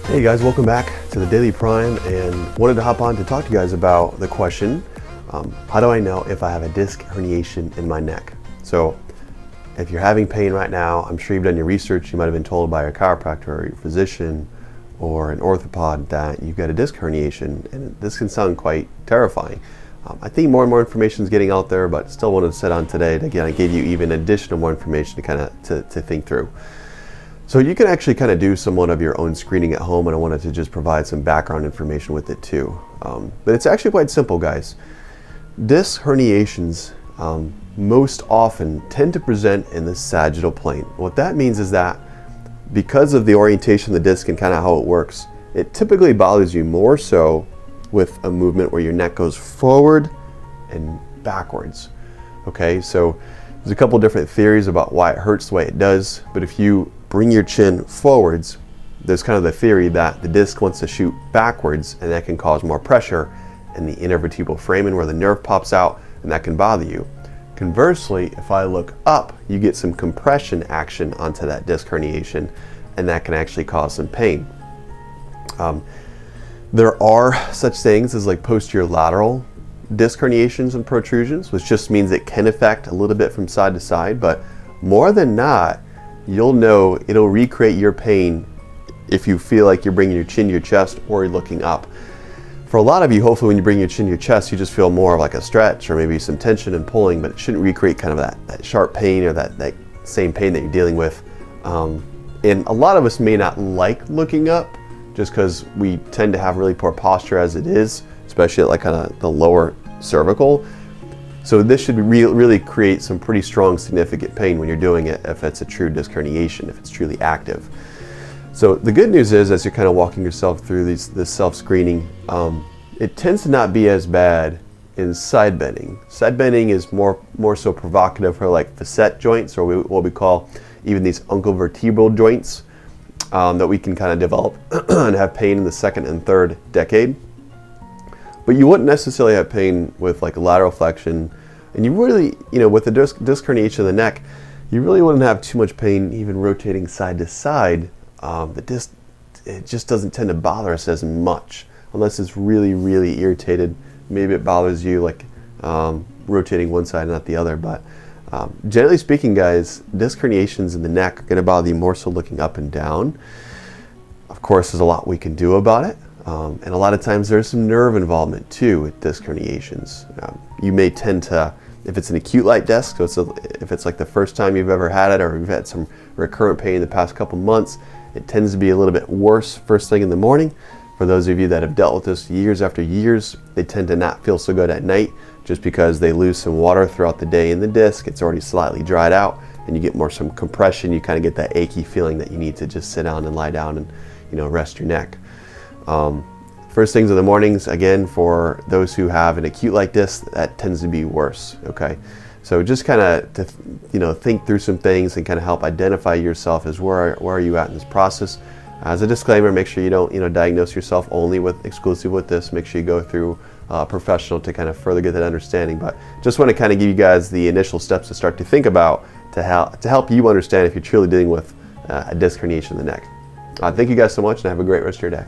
Hey guys, welcome back to the Daily Prime, and wanted to hop on to talk to you guys about the question, how do I know if I have a disc herniation in my neck? So if you're having pain right now, I'm sure you've done your research. You might have been told by your chiropractor or your physician or an orthopod that you've got a disc herniation, and this can sound quite terrifying. I think more and more information is getting out there, but still wanted to sit on today to again give you even additional more information to kind of to think through. So you can actually kind of do somewhat of your own screening at home, and I wanted to just provide some background information with it too. But it's actually quite simple, guys. Disc herniations most often tend to present in the sagittal plane. What that means is that because of the orientation of the disc and kind of how it works, it typically bothers you more so with a movement where your neck goes forward and backwards. Okay, so there's a couple different theories about why it hurts the way it does, but if you bring your chin forwards, there's kind of the theory that the disc wants to shoot backwards, and that can cause more pressure in the intervertebral foramen where the nerve pops out, and that can bother you. Conversely, if I look up, you get some compression action onto that disc herniation, and that can actually cause some pain. There are such things as like posterior lateral disc herniations and protrusions, which just means it can affect a little bit from side to side, but more than not, you'll know it'll recreate your pain if you feel like you're bringing your chin to your chest or you're looking up. For a lot of you, hopefully when you bring your chin to your chest, you just feel more of like a stretch or maybe some tension and pulling, but it shouldn't recreate kind of that sharp pain or that same pain that you're dealing with. And a lot of us may not like looking up just because we tend to have really poor posture as it is, especially at like kind of the lower cervical. So this should really create some pretty strong significant pain when you're doing it if it's a true disc herniation, if it's truly active. So the good news is, as you're kind of walking yourself through this self-screening, it tends to not be as bad in side bending. Side bending is more so provocative for like facet joints, or what we call even these uncovertebral joints that we can kind of develop and have pain in the second and third decade. But you wouldn't necessarily have pain with like a lateral flexion, and you really, with the disc herniation of the neck, you really wouldn't have too much pain even rotating side to side. The disc, it just doesn't tend to bother us as much unless it's really, really irritated. Maybe it bothers you like rotating one side and not the other, but generally speaking, guys, disc herniations in the neck are going to bother you more so looking up and down. Of course, there's a lot we can do about it. And a lot of times there's some nerve involvement too with disc herniations. You may tend to, if it's an acute light disc, so if it's like the first time you've ever had it, or you've had some recurrent pain in the past couple months, it tends to be a little bit worse first thing in the morning. For those of you that have dealt with this years after years, they tend to not feel so good at night just because they lose some water throughout the day in the disc. It's already slightly dried out, and you get some compression. You kind of get that achy feeling that you need to just sit down and lie down and rest your neck. First things in the mornings, again, for those who have an acute light disc, that tends to be worse. Okay, so just kind of to think through some things and kind of help identify yourself as where are you at in this process. As a disclaimer, make sure you don't diagnose yourself only exclusive with this. Make sure you go through a professional to kind of further get that understanding. But just want to kind of give you guys the initial steps to start to think about to help you understand if you're truly dealing with a disc herniation in the neck. Thank you guys so much, and have a great rest of your day.